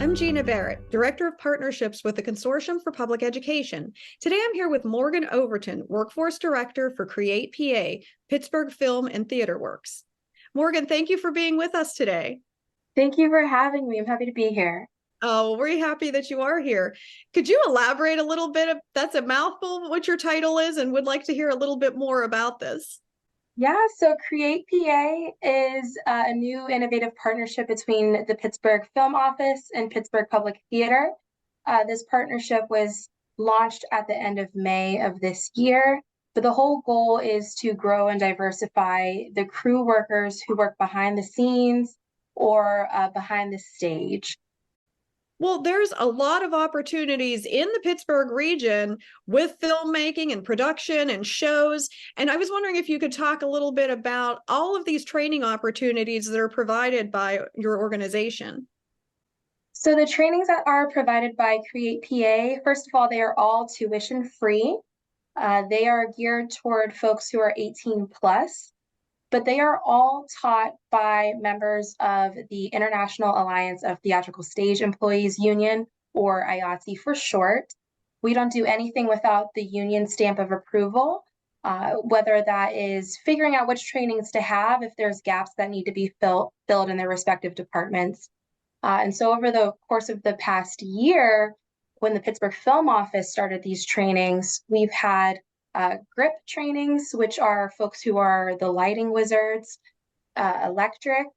I'm Gina Barrett, Director of Partnerships with the Consortium for Public Education. Today I'm here with Morgan Overton, Workforce Director for Create PA, Pittsburgh Film and Theater Works. Morgan, thank you for being with us today. Thank you for having me. I'm happy to be here. Oh, we're happy that you are here. Could you elaborate a little bit? That's a mouthful, what your title is, and would like to hear a little bit more about this. Yeah, so Create PA is a new innovative partnership between the Pittsburgh Film Office and Pittsburgh Public Theater. This partnership was launched at the end of May of this year, but the whole goal is to grow and diversify the crew workers who work behind the scenes or behind the stage. Well, there's a lot of opportunities in the Pittsburgh region with filmmaking and production and shows. And I was wondering if you could talk a little bit about all of these training opportunities that are provided by your organization. So the trainings that are provided by Create PA, first of all, they are all tuition free. They are geared toward folks who are 18 plus, but they are all taught by members of the International Alliance of Theatrical Stage Employees Union, or IATSE for short. We don't do anything without the union stamp of approval, whether that is figuring out which trainings to have if there's gaps that need to be filled in their respective departments. And so over the course of the past year, when the Pittsburgh Film Office started these trainings, we've had grip trainings, which are folks who are the lighting wizards, electric,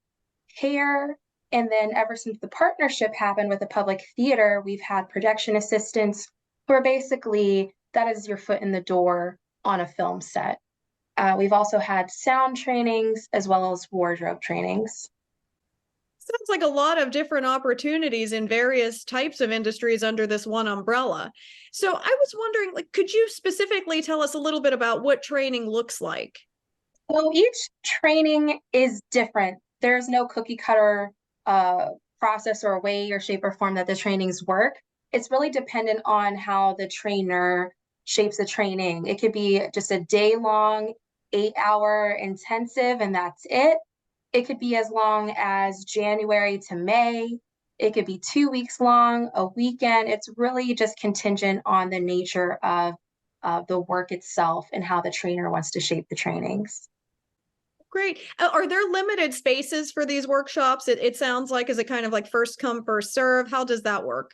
hair, and then ever since the partnership happened with the public theater, we've had production assistants who are basically, that is your foot in the door on a film set. We've also had sound trainings as well as wardrobe trainings. Sounds like a lot of different opportunities in various types of industries under this one umbrella. So I was wondering, could you specifically tell us a little bit about what training looks like? So each training is different. There's no cookie cutter process or way or shape or form that the trainings work. It's really dependent on how the trainer shapes the training. It could be just a day-long, 8-hour intensive, and that's it. It could be as long as January to May. It could be 2 weeks long, a weekend. It's really just contingent on the nature of the work itself and how the trainer wants to shape the trainings. Great. Are there limited spaces for these workshops? It sounds like, is it kind of like first come, first serve? How does that work?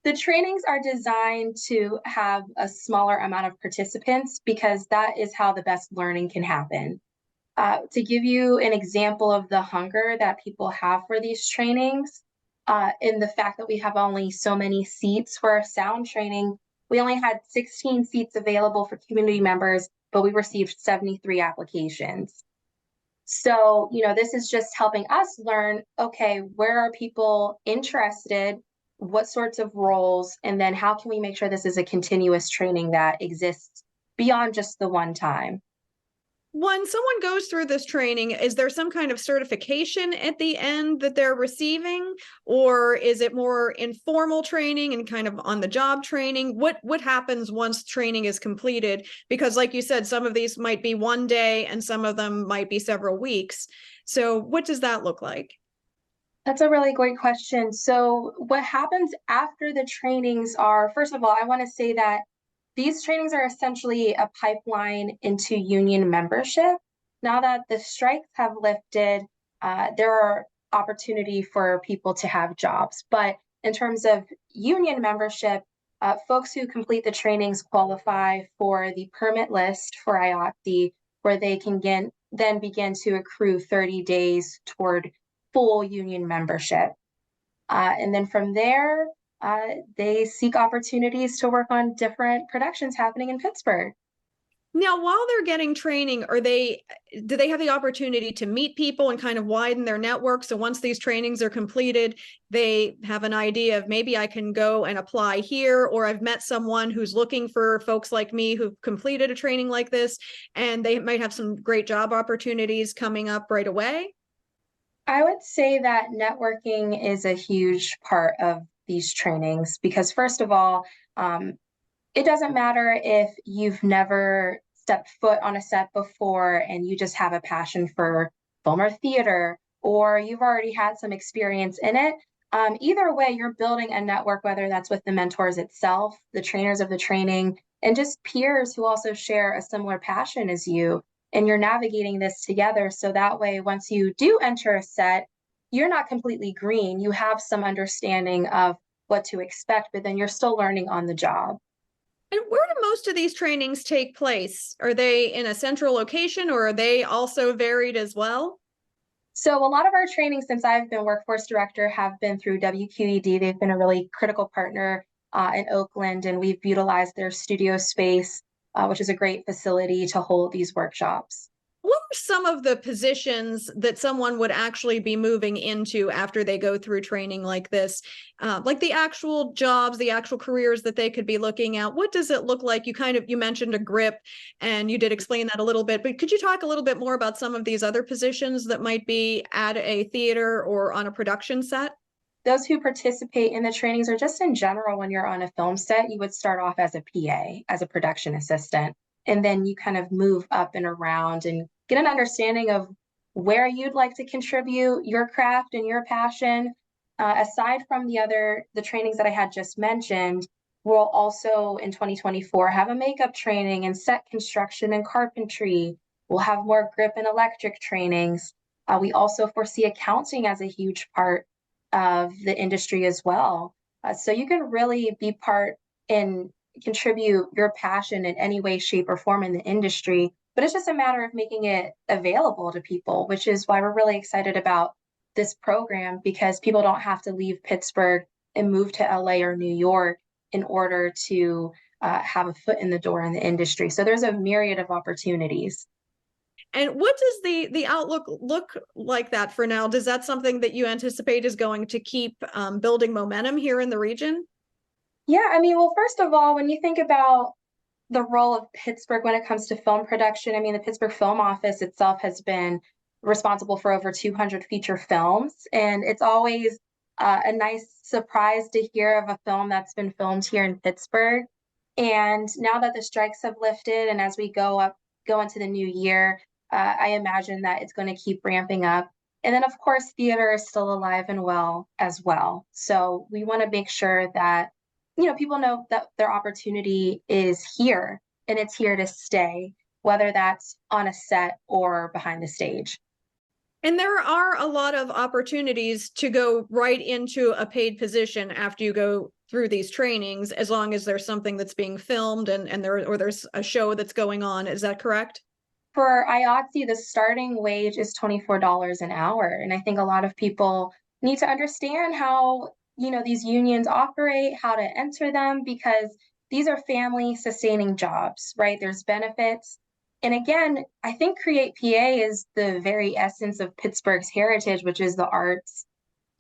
The trainings are designed to have a smaller amount of participants because that is how the best learning can happen. To give you an example of the hunger that people have for these trainings, in the fact that we have only so many seats for our sound training, we only had 16 seats available for community members, but we received 73 applications. So, this is just helping us learn, okay, where are people interested, what sorts of roles, and then how can we make sure this is a continuous training that exists beyond just the one time. When someone goes through this training, is there some kind of certification at the end that they're receiving, or is it more informal training and kind of on the job training? What happens once training is completed? Because like you said, some of these might be one day and some of them might be several weeks. So what does that look like? That's a really great question. So what happens after the trainings are, first of all, I want to say that these trainings are essentially a pipeline into union membership. Now that the strikes have lifted, there are opportunity for people to have jobs. But in terms of union membership, folks who complete the trainings qualify for the permit list for IATSE, where they can then begin to accrue 30 days toward full union membership. And then from there, they seek opportunities to work on different productions happening in Pittsburgh. Now, while they're getting training, do they have the opportunity to meet people and kind of widen their network? So once these trainings are completed, they have an idea of maybe I can go and apply here, or I've met someone who's looking for folks like me who've completed a training like this, and they might have some great job opportunities coming up right away. I would say that networking is a huge part of these trainings because, first of all, it doesn't matter if you've never stepped foot on a set before and you just have a passion for film or theater, or you've already had some experience in it. Either way, you're building a network, whether that's with the mentors itself, the trainers of the training, and just peers who also share a similar passion as you. And you're navigating this together. So that way, once you do enter a set, you're not completely green. You have some understanding of what to expect, but then you're still learning on the job. And where do most of these trainings take place? Are they in a central location or are they also varied as well? So a lot of our training since I've been workforce director have been through WQED. They've been a really critical partner in Oakland, and we've utilized their studio space, which is a great facility to hold these workshops. What are some of the positions that someone would actually be moving into after they go through training like this? Like the actual jobs, the actual careers that they could be looking at. What does it look like? You mentioned a grip and you did explain that a little bit, but could you talk a little bit more about some of these other positions that might be at a theater or on a production set? Those who participate in the trainings or just in general, when you're on a film set, you would start off as a PA, as a production assistant, and then you kind of move up and around and get an understanding of where you'd like to contribute your craft and your passion. Aside from the trainings that I had just mentioned, we'll also in 2024 have a makeup training and set construction and carpentry. We'll have more grip and electric trainings. We also foresee accounting as a huge part of the industry as well. So you can really be part and contribute your passion in any way, shape, or form in the industry. But it's just a matter of making it available to people, which is why we're really excited about this program, because people don't have to leave Pittsburgh and move to LA or New York in order to have a foot in the door in the industry. So there's a myriad of opportunities. And what does the outlook look like that for now? Does that something that you anticipate is going to keep building momentum here in the region? Yeah, I mean, well, first of all, when you think about the role of Pittsburgh when it comes to film production, I mean, the Pittsburgh Film Office itself has been responsible for over 200 feature films, and it's always a nice surprise to hear of a film that's been filmed here in Pittsburgh. And now that the strikes have lifted, and as we go into the new year, I imagine that it's going to keep ramping up. And then, of course, theater is still alive and well as well. So we want to make sure that people know that their opportunity is here and it's here to stay, whether that's on a set or behind the stage. And there are a lot of opportunities to go right into a paid position after you go through these trainings, as long as there's something that's being filmed and there's a show that's going on. Is that correct? For IATSE, the starting wage is $24 an hour. And I think a lot of people need to understand how, these unions operate, how to enter them, because these are family sustaining jobs, right? There's benefits. And again, I think Create PA is the very essence of Pittsburgh's heritage, which is the arts,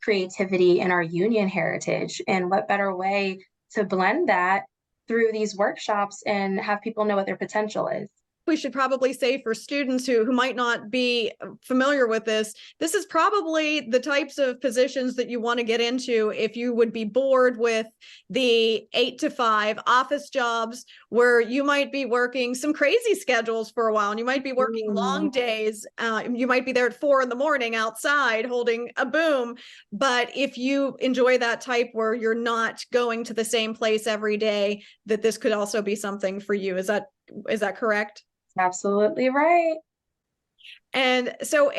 creativity, and our union heritage. And what better way to blend that through these workshops and have people know what their potential is? We should probably say for students who might not be familiar with this is probably the types of positions that you want to get into if you would be bored with the 8 to 5 office jobs where you might be working some crazy schedules for a while and you might be working long days. You might be there at 4 a.m. outside holding a boom. But if you enjoy that type where you're not going to the same place every day, that this could also be something for you. Is that correct? Absolutely right. And so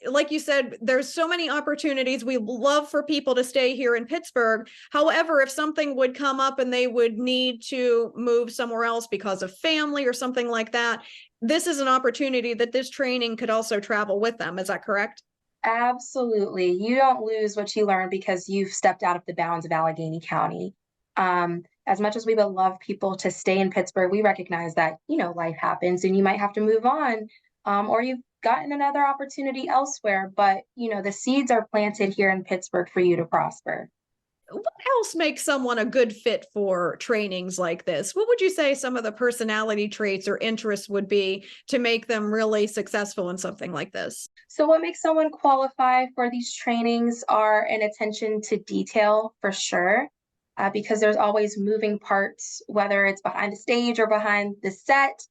like you said, there's so many opportunities. We love for people to stay here in Pittsburgh. However, if something would come up and they would need to move somewhere else because of family or something like that, this is an opportunity that this training could also travel with them. Is that correct? Absolutely. You don't lose what you learn because you've stepped out of the bounds of Allegheny County. As much as we would love people to stay in Pittsburgh, we recognize that, life happens and you might have to move on, or you've gotten another opportunity elsewhere. But, the seeds are planted here in Pittsburgh for you to prosper. What else makes someone a good fit for trainings like this? What would you say some of the personality traits or interests would be to make them really successful in something like this? So what makes someone qualify for these trainings are an attention to detail for sure, because there's always moving parts, whether it's behind the stage or behind the set,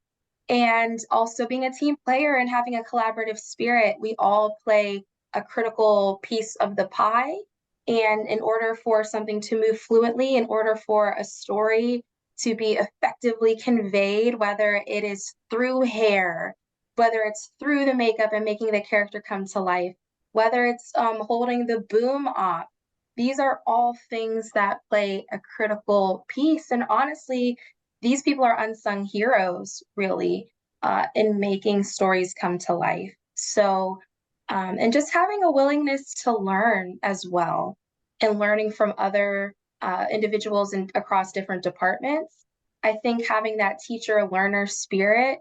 and also being a team player and having a collaborative spirit. We all play a critical piece of the pie. And in order for something to move fluently, in order for a story to be effectively conveyed, whether it is through hair, whether it's through the makeup and making the character come to life, whether it's holding the boom op, these are all things that play a critical piece. And honestly, these people are unsung heroes, really, in making stories come to life. So, and just having a willingness to learn as well, and learning from other individuals across different departments. I think having that teacher learner spirit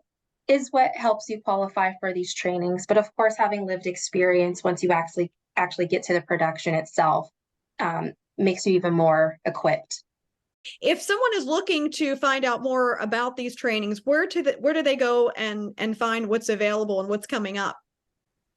is what helps you qualify for these trainings. But of course, having lived experience once you actually get to the production itself makes you even more equipped. If someone is looking to find out more about these trainings, where do they go and find what's available and what's coming up?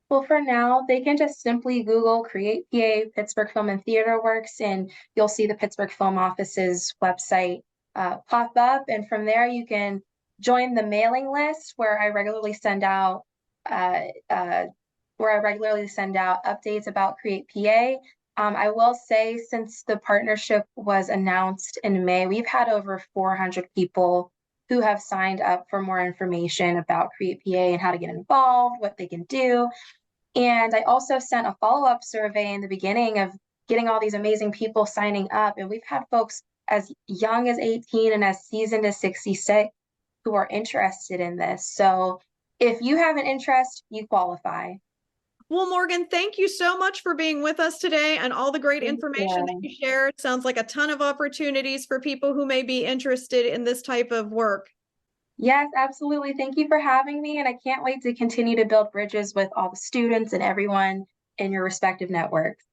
Well, for now, they can just simply Google Create PA Pittsburgh Film and Theater Works, and you'll see the Pittsburgh Film Office's website pop up. And from there, you can join the mailing list where I regularly send out updates about Create PA. I will say, since the partnership was announced in May, we've had over 400 people who have signed up for more information about Create PA and how to get involved, what they can do. And I also sent a follow-up survey in the beginning of getting all these amazing people signing up. And we've had folks as young as 18 and as seasoned as 66 who are interested in this. So if you have an interest, you qualify. Well, Morgan, thank you so much for being with us today and all the great information that you shared. Sounds like a ton of opportunities for people who may be interested in this type of work. Yes, absolutely. Thank you for having me. And I can't wait to continue to build bridges with all the students and everyone in your respective networks.